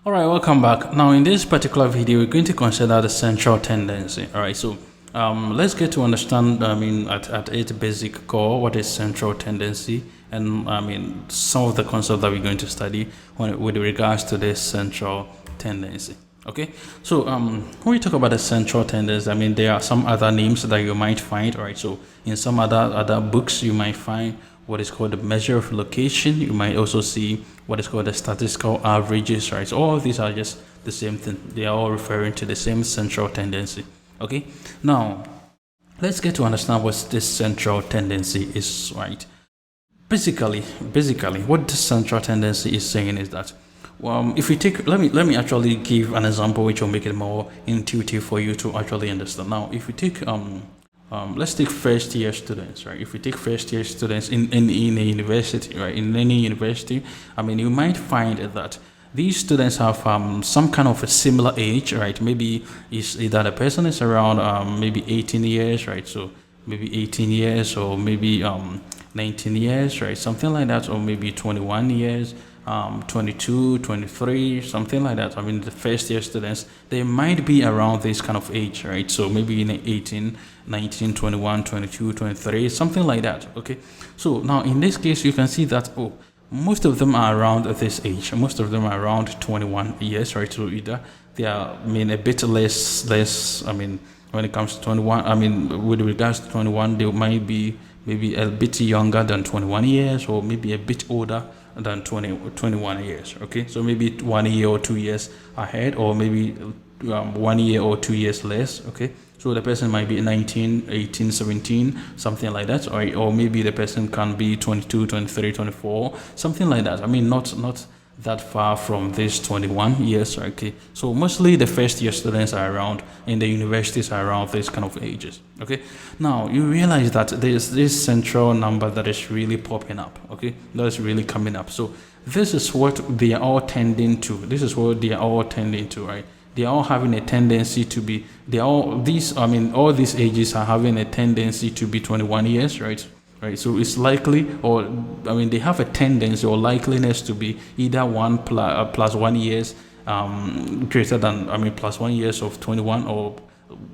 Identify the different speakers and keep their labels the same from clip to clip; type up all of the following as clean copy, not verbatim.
Speaker 1: All right, welcome back. Now, in this particular video, we're going to consider the central tendency. All right, so let's get to understand, at its basic core, what is central tendency, and some of the concepts that we're going to study with regards to this central tendency. Okay, so when we talk about the central tendency, there are some other names that you might find. All right, so in some other books, you might find what is called the measure of location. You might also see what is called the statistical averages, right? So all of these are just the same thing. They are all referring to the same central tendency. Okay, now let's get to understand what this central tendency is, right? Basically, what the central tendency is saying is that if we take, let me actually give an example which will make it more intuitive for you to actually understand. Now, if we take let's take first year students, right? If we take first year students in a university, right? In any university, you might find that these students have some kind of a similar age, right? Maybe is either the person is around maybe 18 years, right? So maybe 18 years or maybe 19 years, right? Something like that, or maybe 21 years. 22, 23, something like that. The first year students, they might be around this kind of age, right? So maybe in 18, 19, 21, 22, 23, something like that. Okay. So now in this case, you can see that, most of them are around this age. Most of them are around 21 years, right? So either they are, a bit less, when it comes to 21, with regards to 21, they might be maybe a bit younger than 21 years, or maybe a bit older than 21 years. Okay, so maybe 1 year or 2 years ahead, or maybe 1 year or 2 years less. Okay, so the person might be 19, 18, 17, something like that, or maybe the person can be 22, 23, 24, something like that. Not that far from this 21 years. Okay, so mostly the first year students are around, in the universities are around this kind of ages. Okay, now you realize that there's this central number that is really popping up. Okay, that is really coming up. So this is what they are all tending to. Right? They are all having a tendency to be, all these ages are having a tendency to be 21 years, right? Right, so it's likely, or they have a tendency or likeliness to be either plus 1 years greater than, plus 1 years of 21, or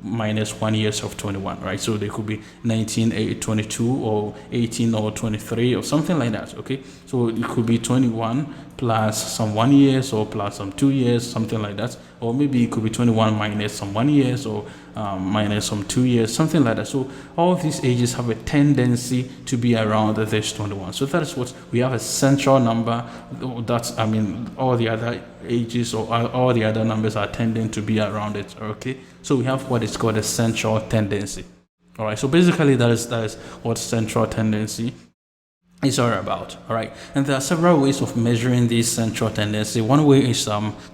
Speaker 1: minus 1 years of 21, right? So they could be 19, 22, or 18, or 23, or something like that. Okay, so it could be 21 plus some 1 years, or plus some 2 years, something like that, or maybe it could be 21 minus some 1 years, or minus some 2 years, something like that. So all these ages have a tendency to be around this 21. So that is what we have, a central number that all the other ages, or all the other numbers are tending to be around it. Okay, so we have what is called a central tendency. All right, so basically that is what central tendency is all about. All right, and there are several ways of measuring this central tendency. One way is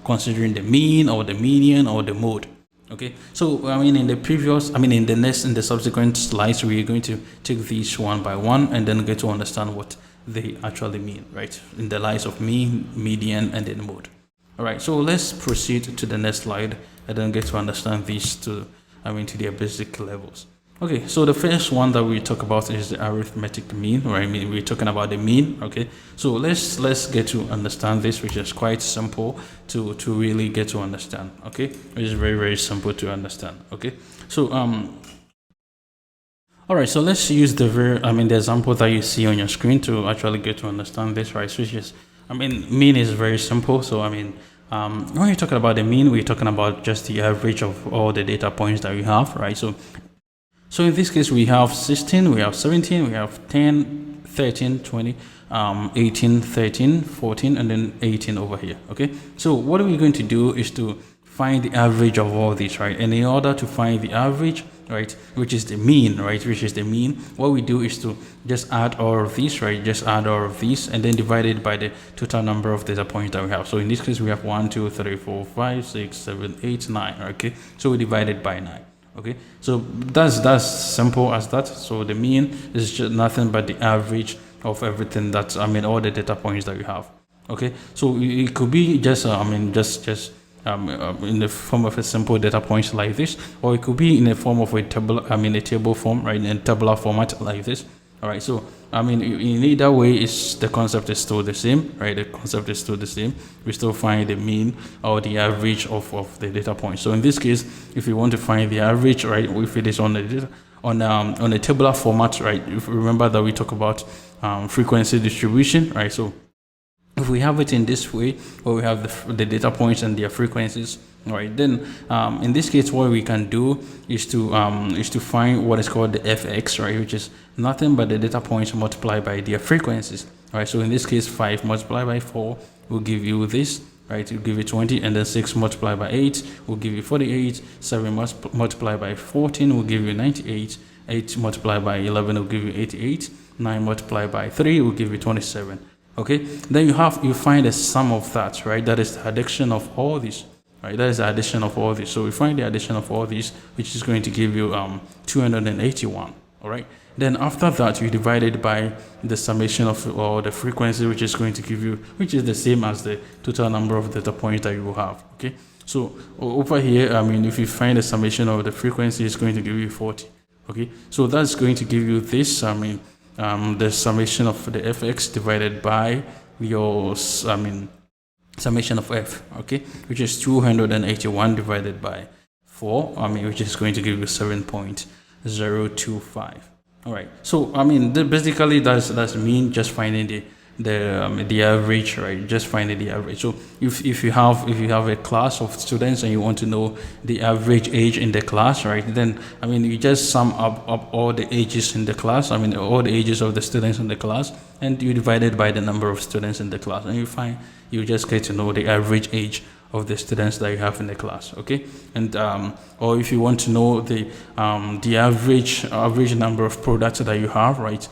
Speaker 1: considering the mean, or the median, or the mode. Okay, so in the subsequent slides, we're going to take these one by one and then get to understand what they actually mean, right? In the lights of mean, median, and then mode. All right, so let's proceed to the next slide and then get to understand these to their basic levels. Okay, so the first one that we talk about is the arithmetic mean, right? We're talking about the mean. Okay, so let's get to understand this, which is quite simple to really get to understand. Okay, it is very, very simple to understand. Okay, so all right, so let's use the example that you see on your screen to actually get to understand this, right? So mean is very simple. So when you're talking about the mean, we're talking about just the average of all the data points that we have, right? So in this case, we have 16, we have 17, we have 10, 13, 20, 18, 13, 14, and then 18 over here. Okay, so what we're going to do is to find the average of all these, right? And in order to find the average, right, which is the mean, what we do is to just add all of these, right? Just add all of these and then divide it by the total number of data points that we have. So in this case, we have 1, 2, 3, 4, 5, 6, 7, 8, 9. Okay, so we divide it by 9. Okay, so that's simple as that. So the mean is just nothing but the average of everything that's all the data points that you have. Okay, so it could be just in the form of a simple data points like this, or it could be in the form of a table, a table form, right, in tabular format like this. All right, so I mean, in either way, it's the concept is still the same, right? The concept is still the same. We still find the mean or the average of the data point. So in this case, if you want to find the average, right, if it is on the data, on a tabular format, right? If you remember that we talk about frequency distribution, right? So if we have it in this way, where we have the data points and their frequencies, right, then in this case, what we can do is to find what is called the fx, right, which is nothing but the data points multiplied by their frequencies, right? So in this case, 5 multiplied by 4 will give you this, right? It will give you 20, and then 6 multiplied by 8 will give you 48, 7 multiplied by 14 will give you 98, 8 multiplied by 11 will give you 88, 9 multiplied by 3 will give you 27. Okay, then you find the sum of that, right? That is the addition of all these, right? That is the addition of all these. So we find the addition of all these, which is going to give you 281. All right. Then after that, you divide it by the summation of or the frequency, which is going to give you, which is the same as the total number of data points that you will have. Okay. So over here, I mean, if you find the summation of the frequency, it's going to give you 40. Okay. So that's going to give you this. I mean, the summation of the fx divided by your, summation of f, okay, which is 281 divided by 4, which is going to give you 7.025. All right, so basically that's mean just finding the average, right? Just finding the average. So if you have a class of students and you want to know the average age in the class, right, then you just sum up all the ages in the class, all the ages of the students in the class, and you divide it by the number of students in the class, and you just get to know the average age of the students that you have in the class. Okay, and or if you want to know the average number of products that you have, right,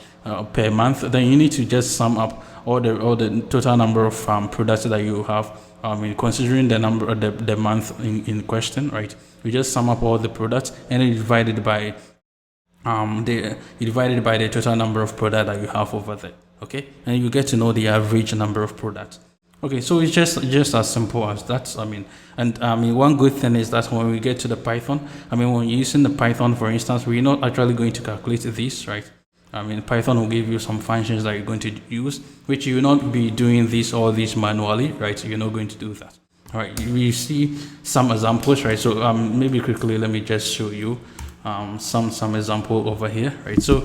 Speaker 1: per month, then you need to just sum up all the total number of products that you have, considering the number of the month in question, right? You just sum up all the products and then you divide it by the total number of products that you have over there. Okay, and you get to know the average number of products. Okay, so it's just as simple as that. One good thing is that when we get to the Python, when you're using the Python, for instance, we're not actually going to calculate this, right? Python will give you some functions that you're going to use, which you will not be doing all these manually, right? So you're not going to do that. All right, we see some examples, right? So maybe quickly, let me just show you some example over here, right? So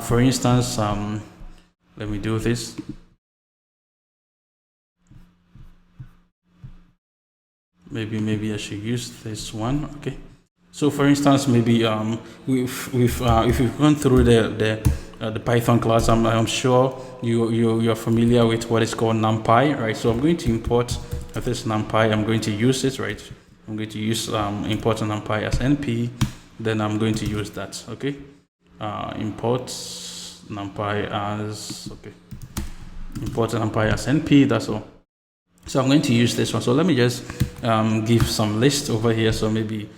Speaker 1: for instance, let me do this. Maybe I should use this one. Okay. So for instance, maybe if you've gone through the Python class, I'm sure you're familiar with what is called NumPy, right? So I'm going to import this NumPy. I'm going to use it, right? I'm going to use import NumPy as np. Then I'm going to use that. Okay. Import NumPy as import NumPy as np. That's all. So I'm going to use this one. So let me just give some list over here. So maybe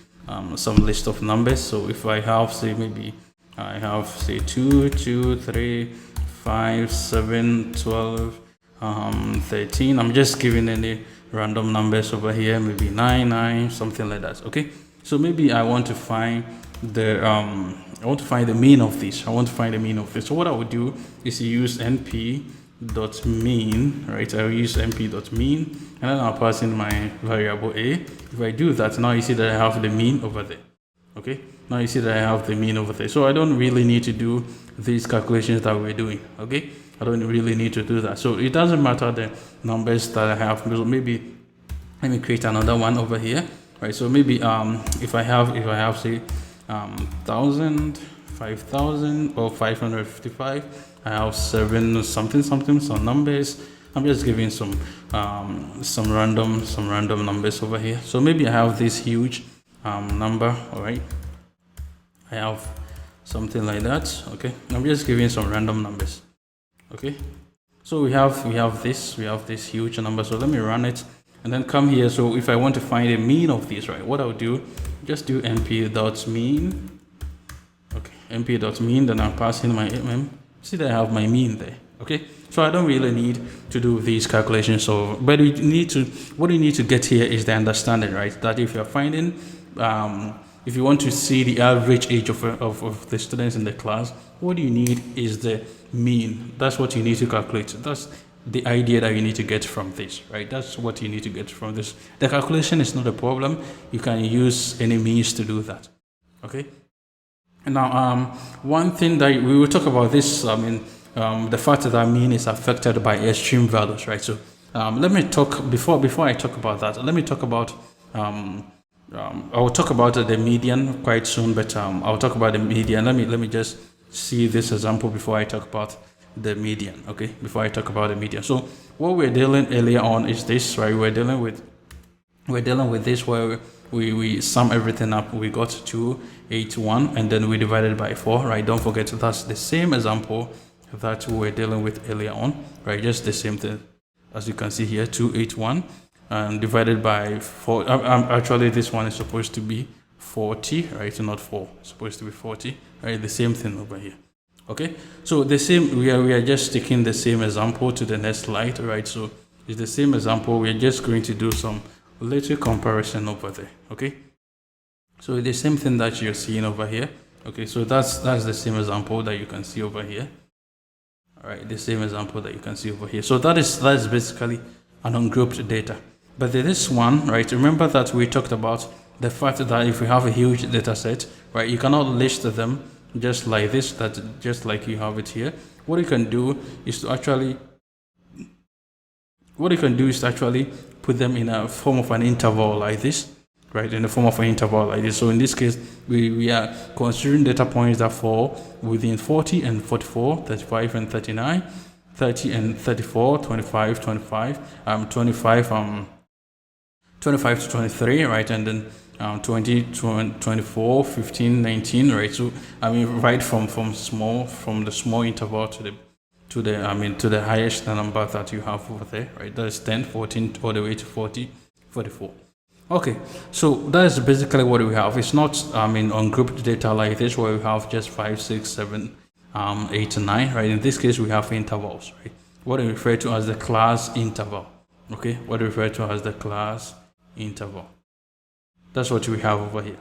Speaker 1: some list of numbers. So if I have, say, maybe I have, say, 2, 3, 5, 7, 12, 13. I'm just giving any random numbers over here, maybe 9, something like that. Okay. So maybe I want to find the mean of this. So what I would do is use np.mean, right? I'll use np.mean, and then I'll pass in my variable a. If I do that, now you see that I have the mean over there. Okay, now you see that I have the mean over there. So I don't really need to do these calculations that we're doing. Okay, I don't really need to do that. So it doesn't matter the numbers that I have. So maybe let me create another one over here, right? So maybe if I have say 1,000, 5,000, or 555. I have 7 something some numbers. I'm just giving some random numbers over here. So maybe I have this huge number. All right, I have something like that. Okay, I'm just giving some random numbers. Okay, so we have this huge number. So let me run it and then come here. So if I want to find a mean of this, right, what I'll do, just do np.mean. Okay, np.mean, then I'll pass in my mm. See that I have my mean there. Okay, so I don't really need to do these calculations. So, but what you need to get here is the understanding, right? That if you're finding if you want to see the average age of the students in the class, what you need is the mean. That's what you need to calculate. That's the idea that you need to get from this, right? That's what you need to get from this. The calculation is not a problem. You can use any means to do that. Okay. Now, one thing that we will talk about this, the fact that mean is affected by extreme values, right? So let me talk before I talk about that. Let me talk about I will talk about the median quite soon, but I'll talk about the median. Let me just see this example before I talk about the median. Okay, before I talk about the median. So what we're dealing earlier on is this, right? We're dealing with this where we sum everything up. We got 281 and then we divided by 4, right? Don't forget that's the same example that we were dealing with earlier on, right? Just the same thing as you can see here, 281 and divided by 4. Actually this one is supposed to be 40, right? Not 4, it's supposed to be 40, right? The same thing over here. Okay, so the same, we are just taking the same example to the next slide, right? So it's the same example. We're just going to do some little comparison over there. Okay, so the same thing that you're seeing over here. Okay, so that's the same example that you can see over here. All right, the same example that you can see over here. So that is basically an ungrouped data. But this one, right, remember that we talked about the fact that if you have a huge data set, right, you cannot list them just like this, just like you have it here. What you can do is to actually put them in a form of an interval like this, right? In the form of an interval like this. So in this case, we are considering data points that fall within 40 and 44, 35 and 39, 30 and 34, 25, 25 to 23, right? And then 20, 24, 15, 19, right? So right from the small interval to the highest number that you have over there, right? That is 10, 14 all the way to 40, 44. Okay, so that is basically what we have. It's not ungrouped data like this where we have just 5, 6, 7, 8 and 9, right? In this case we have intervals, right? What we refer to as the class interval. Okay, what we refer to as the class interval. That's what we have over here.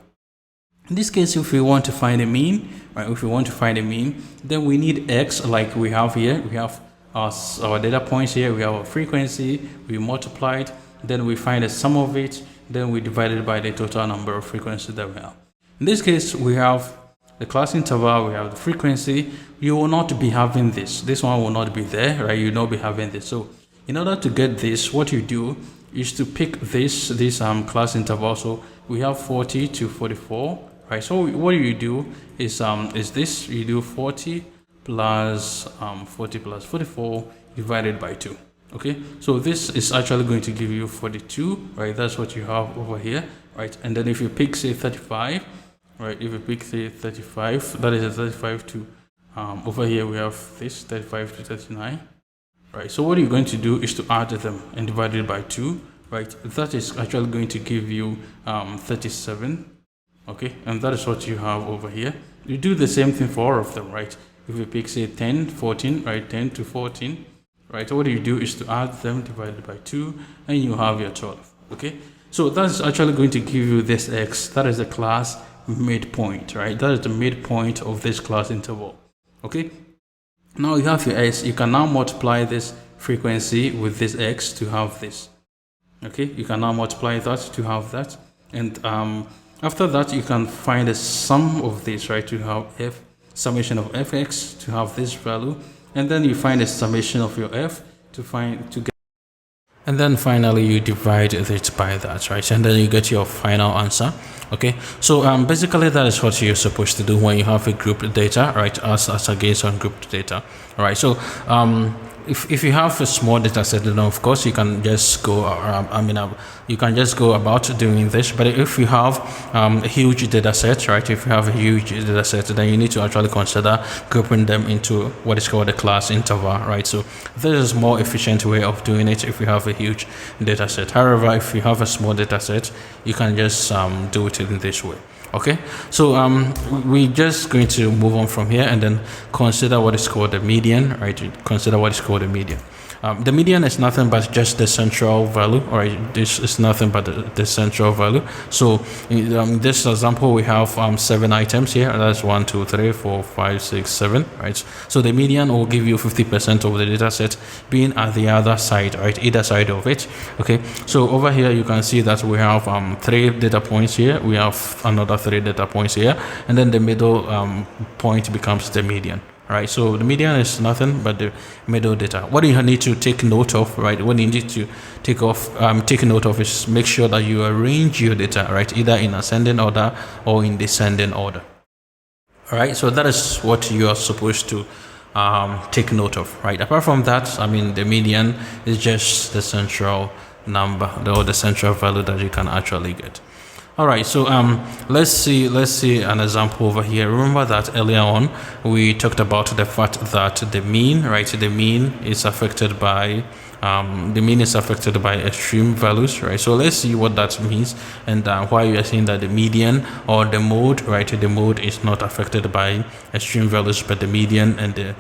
Speaker 1: In this case, if we want to find a mean, right? If we want to find a mean, then we need x like we have here. We have our data points here. We have a frequency. We multiply it. Then we find the sum of it. Then we divide it by the total number of frequencies that we have. In this case, we have the class interval. We have the frequency. You will not be having this. This one will not be there, right? You will not be having this. So in order to get this, what you do is to pick this class interval. So we have 40 to 44, right? So what you do is this, you do 40 plus 44 divided by 2. Okay, so this is actually going to give you 42, right? That's what you have over here, right? And then if you pick say 35, right? If you pick say 35, that is a 35 to over here we have this 35 to 39, right? So what you're going to do is to add them and divide it by 2, right? That is actually going to give you 37. Okay, and that is what you have over here. You do the same thing for all of them, right? If you pick say 10, 14, right? 10 to 14, right? So what you do is to add them divided by 2 and you have your 12. Okay, so that's actually going to give you this x. That is the class midpoint, right? That is the midpoint of this class interval. Okay, now you have your x. You can now multiply this frequency with this x to have this. Okay, you can now multiply that to have that, and after that you can find the sum of this, right? To have summation of fx to have this value, and then you find the summation of your f to get, and then finally you divide it by that, right? And then you get your final answer. Okay, so basically that is what you're supposed to do when you have a grouped data, right? As against ungrouped data. All right, so if you have a small data set, then of course you can just go you can just go about doing this. But if you have a huge data set, right? If you have a huge data set, then you need to actually consider grouping them into what is called a class interval, right? So this is a more efficient way of doing it if you have a huge data set. However, if you have a small data set, you can just do it in this way. Okay, so we're just going to move on from here and then consider what is called the median, right? Consider what is called the median. the median is nothing but just the central value, or this is nothing but the central value. So in this example, we have 7 items here. That's 1, 2, 3, 4, 5, 6, 7, right? So the median will give you 50% of the data set being at the other side, right? Either side of it. Okay, so over here you can see that we have 3 data points here. We have another 3 data points here, and then the middle point becomes the median. Right, so the median is nothing but the middle data. What you need to take note of, right? What you need to take note of is make sure that you arrange your data, right? Either in ascending order or in descending order. All right, so that is what you are supposed to take note of, right? Apart from that, I mean, the median is just the central number or the central value that you can actually get. All right, so let's see an example over here. Remember that earlier on we talked about the fact that the mean, right? The mean is affected by extreme values, right? So let's see what that means and why you are saying that the median or the mode, right? The mode is not affected by extreme values, but the median and the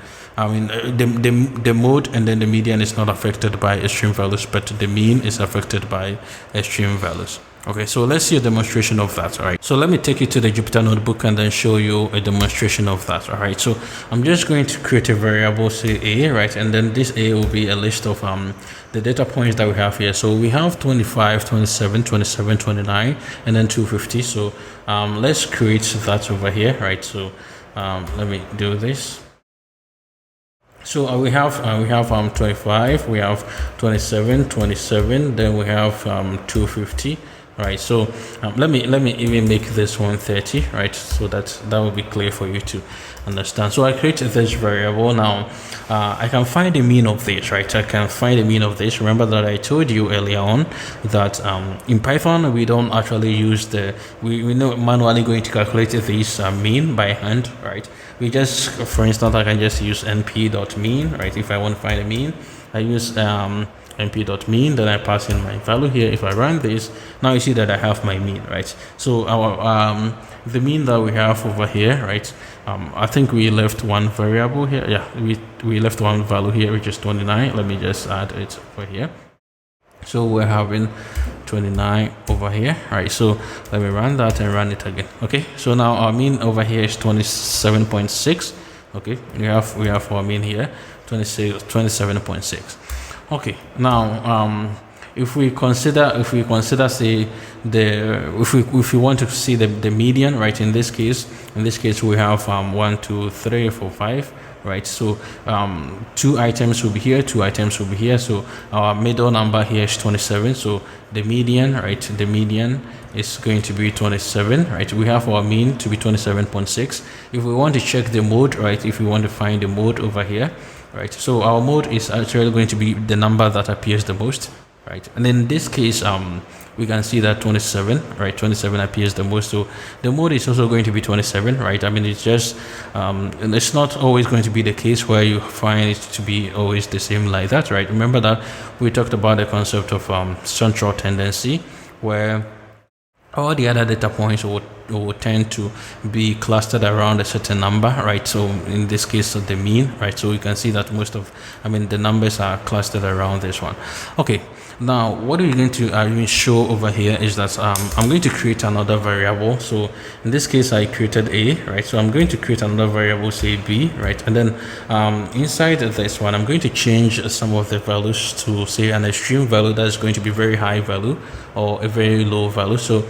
Speaker 1: mode and then the median is not affected by extreme values, but the mean is affected by extreme values. Okay, so let's see a demonstration of that. All right, so let me take you to the Jupyter notebook and then show you a demonstration of that. All right, so I'm just going to create a variable, say A, right? And then this A will be a list of the data points that we have here. So we have 25, 27, 27, 29, and then 250. So let's create that over here, right? So let me do this. So we have 25, we have 27, 27, then we have 250. Right, so let me even make this 130, right, so that will be clear for you to understand. So I created this variable. Now I can find the mean of this, right? I can find the mean of this. Remember that I told you earlier on that in Python we don't actually use we know manually going to calculate this mean by hand, right? We just, for instance, I can just use np.mean, right? If I want to find a mean, I use np.mean, then I pass in my value here. If I run this, now you see that I have my mean, right? So our the mean that we have over here, right? I think we left one variable here. Yeah, we left one value here, which is 29. Let me just add it over here. So we're having 29 over here, right? So let me run that and run it again. Okay, so now our mean over here is 27.6. okay, we have our mean here, 27.6. Okay, now if we consider say if we want to see the median, right? In this case we have 1, 2, 3, 4, 5, right? So 2 items will be here, 2 items will be here. So our middle number here is 27. So the median, right? The median is going to be 27, right? We have our mean to be 27.6. If we want to check the mode, right? If we want to find the mode over here, right? So our mode is actually going to be the number that appears the most, right? And in this case, we can see that 27, right? 27 appears the most. So the mode is also going to be 27, right? I mean, it's just, and it's not always going to be the case where you find it to be always the same like that, right? Remember that we talked about the concept of central tendency, where all the other data points would tend to be clustered around a certain number, right? So in this case, the mean, right? So you can see that the numbers are clustered around this one. Okay, now what we're going to show over here is that I'm going to create another variable. So in this case, I created A, right? So I'm going to create another variable, say B, right? And then inside this one, I'm going to change some of the values to say an extreme value that is going to be very high value or a very low value. So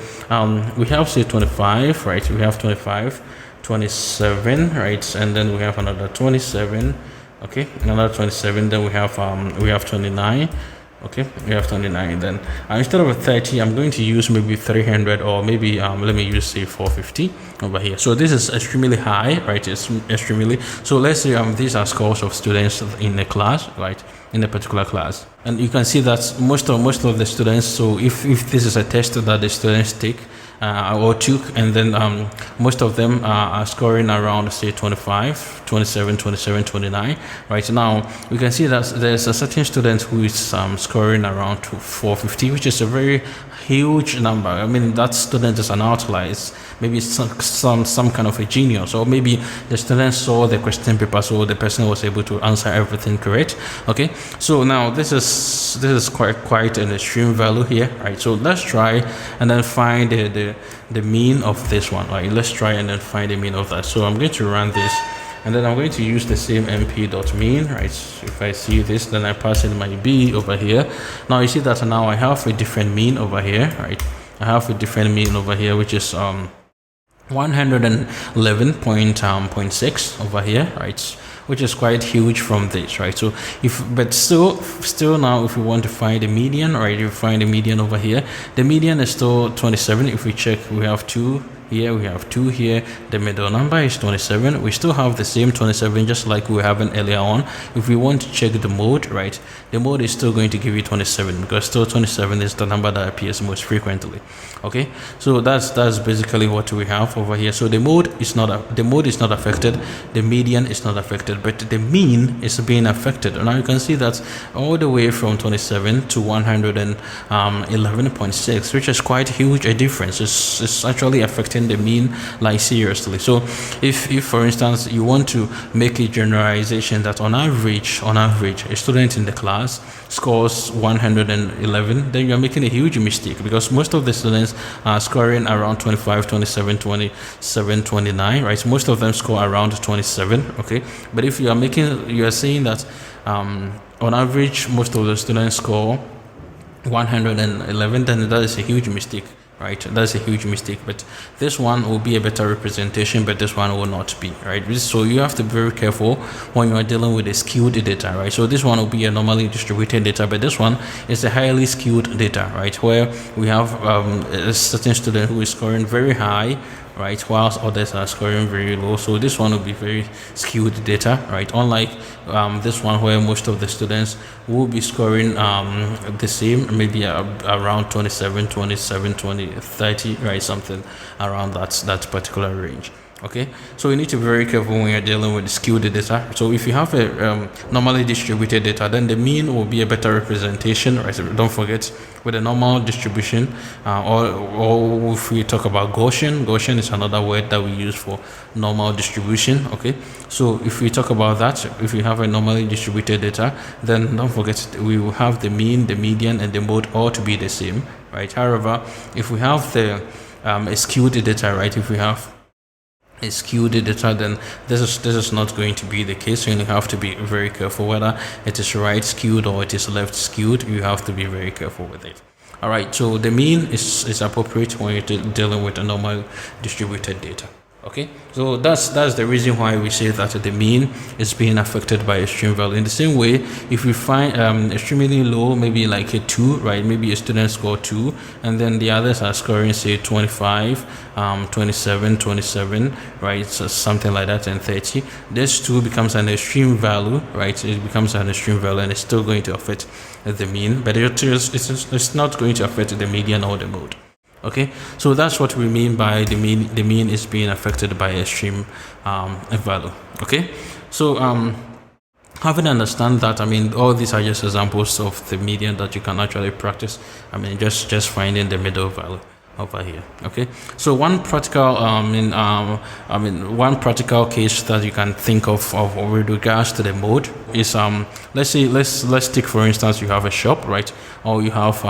Speaker 1: we have, say, 25, right? We have 25, 27, right? And then we have another 27, okay, another 27. Then we have 29. Okay, we have 29. Then instead of a 30, I'm going to use maybe 300, or maybe let me use, say, 450 over here. So this is extremely high, right? It's extremely. So let's say these are scores of students in a class, right? In a particular class, and you can see that most of the students. So if this is a test that the students take, or took, and then most of them are scoring around say 25, 27, 27, 29. Right now we can see that there's a certain student who is scoring around 450, which is a very huge number. I mean, that student is an outlier. It's maybe some kind of a genius, or maybe the student saw the question paper, so the person was able to answer everything correct. Okay, so now this is quite an extreme value here, right? So let's try and then find the mean of this one, right? Let's try and then find the mean of that. So I'm going to run this, and then I'm going to use the same mp.mean, right? If I see this, then I pass in my b over here. Now you see that now I have a different mean over here, right? I have a different mean over here, which is 111.6 over here, right? Which is quite huge from this, right? So but still now, if we want to find the median, right? You find the median over here. The median is still 27. If we check, we have 2 here, we have 2 here. The middle number is 27. We still have the same 27, just like we were having earlier on. If we want to check the mode, right? The mode is still going to give you 27, because still 27 is the number that appears most frequently. Okay, so that's basically what we have over here. So the mode is not affected, the median is not affected, but the mean is being affected. Now you can see that all the way from 27 to 111.6, which is quite huge a difference. It's actually affecting the mean, like, seriously. So if for instance you want to make a generalization that on average a student in the class scores 111, then you're making a huge mistake, because most of the students are scoring around 25, 27, 27, 29, right? Most of them score around 27. Okay, but if you are saying that on average most of the students score 111, then that is a huge mistake, right? That's a huge mistake. But this one will be a better representation, but this one will not be, right? So you have to be very careful when you are dealing with a skewed data, right? So this one will be a normally distributed data, but this one is a highly skewed data, right? Where we have a certain student who is scoring very high, right, whilst others are scoring very low. So this one will be very skewed data, right? Unlike this one, where most of the students will be scoring the same, maybe around 27, 27, 20, 30, right? Something around that particular range. Okay, so you need to be very careful when you're dealing with skewed data. So if you have a normally distributed data, then the mean will be a better representation, right? So don't forget, with a normal distribution, or if we talk about Gaussian is another word that we use for normal distribution. Okay, so if we talk about that, if we have a normally distributed data, then don't forget we will have the mean, the median, and the mode all to be the same, right? However, if we have the skewed data, right? If we have a skewed data, then this is not going to be the case. So you have to be very careful whether it is right skewed or it is left skewed. You have to be very careful with it. All right, so the mean is appropriate when you're dealing with a normal distributed data. Okay, so that's the reason why we say that the mean is being affected by extreme value. In the same way, if we find extremely low, maybe like a 2, right? Maybe a student score 2, and then the others are scoring say 25, 27, 27, right? So something like that, and 30. This 2 becomes an extreme value, right? It becomes an extreme value, and it's still going to affect the mean, but it's not going to affect the median or the mode. Okay, so that's what we mean by the mean. The mean is being affected by extreme value. Okay, so having understand that, I mean, all these are just examples of the median that you can actually practice. I mean, just finding the middle value over here. Okay, so one practical one practical case that you can think of with regards to the mode is let's take for instance you have a shop, right? Or you have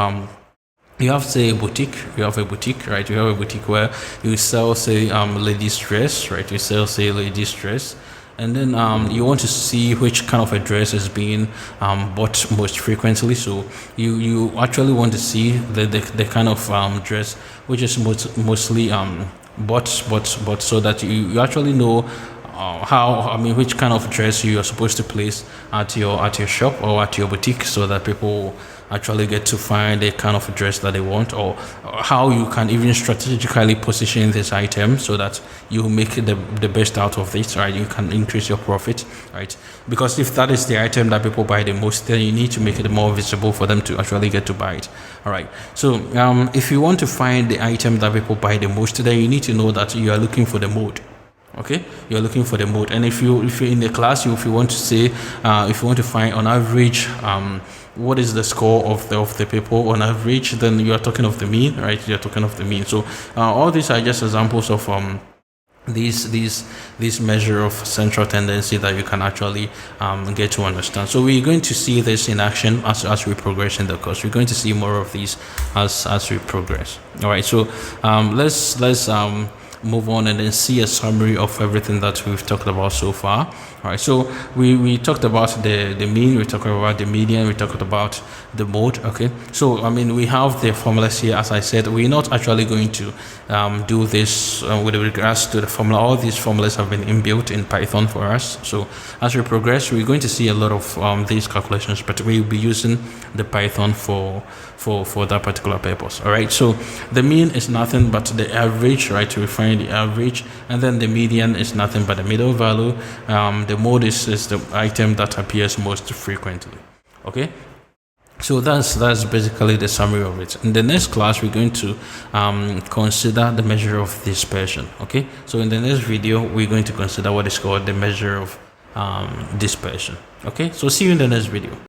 Speaker 1: say a boutique. You have a boutique, right? You have a boutique where you sell say ladies dress, right? You sell say ladies dress, and then you want to see which kind of a dress is being bought most frequently. So you actually want to see the kind of dress which is mostly bought, so that you actually know which kind of dress you are supposed to place at your shop or at your boutique, so that people actually get to find the kind of dress that they want, or how you can even strategically position this item so that you make the best out of it, right? You can increase your profit, right? Because if that is the item that people buy the most, then you need to make it more visible for them to actually get to buy it. All right. So if you want to find the item that people buy the most, then you need to know that you are looking for the mode. Okay, you're looking for the mode. And if you're in the class, if you want to say if you want to find on average what is the score of the people on average, then you are talking of the mean, right? You're talking of the mean. So all these are just examples of this measure of central tendency that you can actually get to understand. So we're going to see this in action as we progress in the course. We're going to see more of these as we progress. All right, so let's move on and then see a summary of everything that we've talked about so far. All right, so we talked about the mean, we talked about the median, we talked about the mode. Okay, so I mean, we have the formulas here. As I said, we're not actually going to do this with regards to the formula. All these formulas have been inbuilt in Python for us. So as we progress, we're going to see a lot of these calculations, but we'll be using the Python for that particular purpose. All right, so the mean is nothing but the average, right? We find the average, and then the median is nothing but the middle value. The mode is the item that appears most frequently. Okay, so that's basically the summary of it. In the next class, we're going to consider the measure of dispersion. Okay, so in the next video, we're going to consider what is called the measure of dispersion. Okay, so see you in the next video.